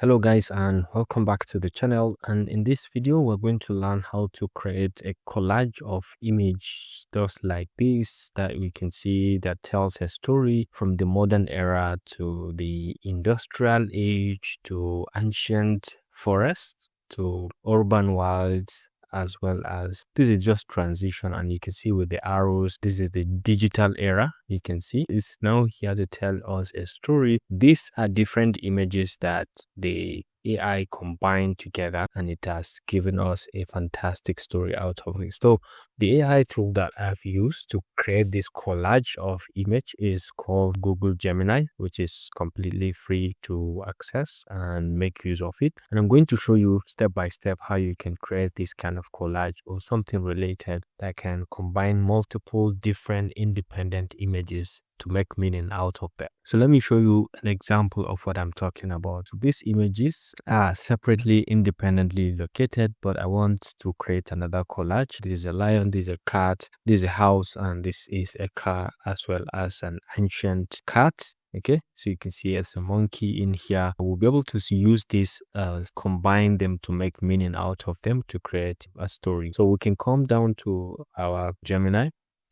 Hello guys, and welcome back to the channel. And in this video we're going to learn how to create a collage of image just like this that we can see that tells a story from the modern era to the industrial age to ancient forests to urban wilds, as well as this is just transition. And you can see with the arrows, this is the digital era. You can see it's now here to tell us a story. These are different images that the AI combined together, and it has given us a fantastic story out of it. So the AI tool that I've used to create this collage of image is called Google Gemini, which is completely free to access and make use of it. And I'm going to show you step by step how you can create this kind of collage or something related that can combine multiple different independent images to make meaning out of them. So let me show you an example of what I'm talking about. These images are separately independently located, but I want to create another collage. This is a lion, this is a cat, this is a house, and this is a car, as well as an ancient cat. Okay, so you can see as a monkey in here. We'll be able to use this, combine them to make meaning out of them to create a story. So we can come down to our Gemini.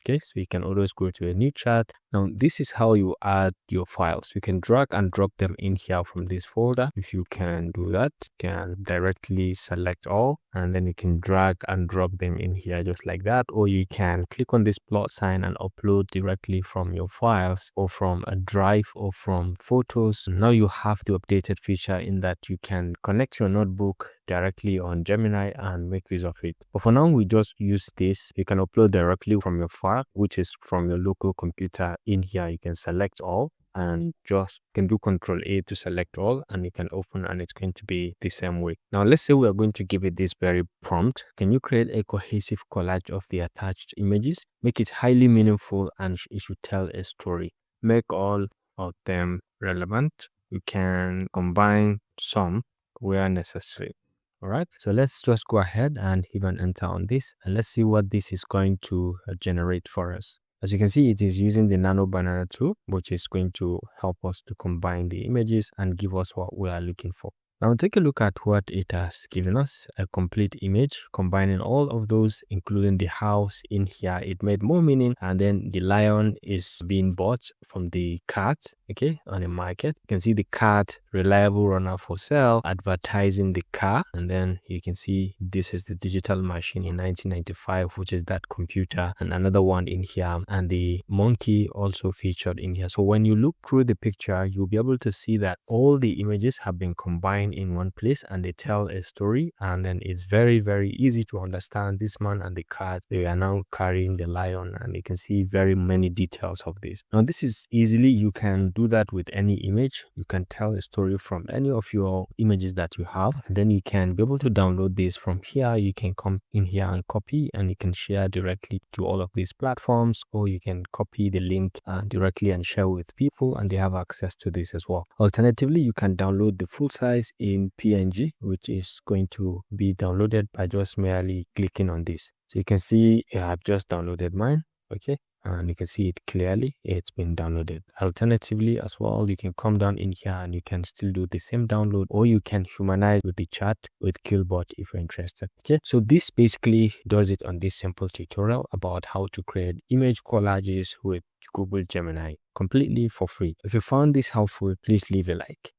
Okay, so you can always go to a new chat. Now this is how you add your files. You can drag and drop them in here from this folder. If you can do that, you can directly select all, and then you can drag and drop them in here just like that. Or you can click on this plus sign and upload directly from your files or from a drive or from photos. Now you have the updated feature in that you can connect your notebook directly on Gemini and make use of it. But for now, we just use this. You can upload directly from your file, which is from your local computer. In here, you can select all and just can do Control-A to select all, and you can open, and it's going to be the same way. Now let's say we are going to give it this very prompt. Can you create a cohesive collage of the attached images? Make it highly meaningful, and it should tell a story. Make all of them relevant. You can combine some where necessary. All right, so let's just go ahead and even enter on this, and let's see what this is going to generate for us. As you can see, it is using the Nano Banana tool, which is going to help us to combine the images and give us what we are looking for. Now take a look at what it has given us, a complete image combining all of those, including the house in here. It made more meaning, and then the lion is being bought from the cat, okay, on the market. You can see the cat, reliable runner for sale, advertising the car, and then you can see this is the digital machine in 1995, which is that computer, and another one in here, and the monkey also featured in here. So when you look through the picture, you'll be able to see that all the images have been combined in one place and they tell a story, and then it's very easy to understand. This man and the cat, they are now carrying the lion, and you can see very many details of this. Now this is easily, you can do that with any image. You can tell a story from any of your images that you have, and then you can be able to download this from here. You can come in here and copy, and you can share directly to all of these platforms, or you can copy the link directly and share with people, and they have access to this as well. Alternatively, you can download the full size in PNG, which is going to be downloaded by just merely clicking on this. So you can see I've just downloaded mine. Okay, and you can see it clearly, it's been downloaded. Alternatively as well, you can come down in here and you can still do the same download, or you can humanize with the chat with Killbot if you're interested. Okay, so this basically does it on this simple tutorial about how to create image collages with Google Gemini completely for free. If you found this helpful, please leave a like.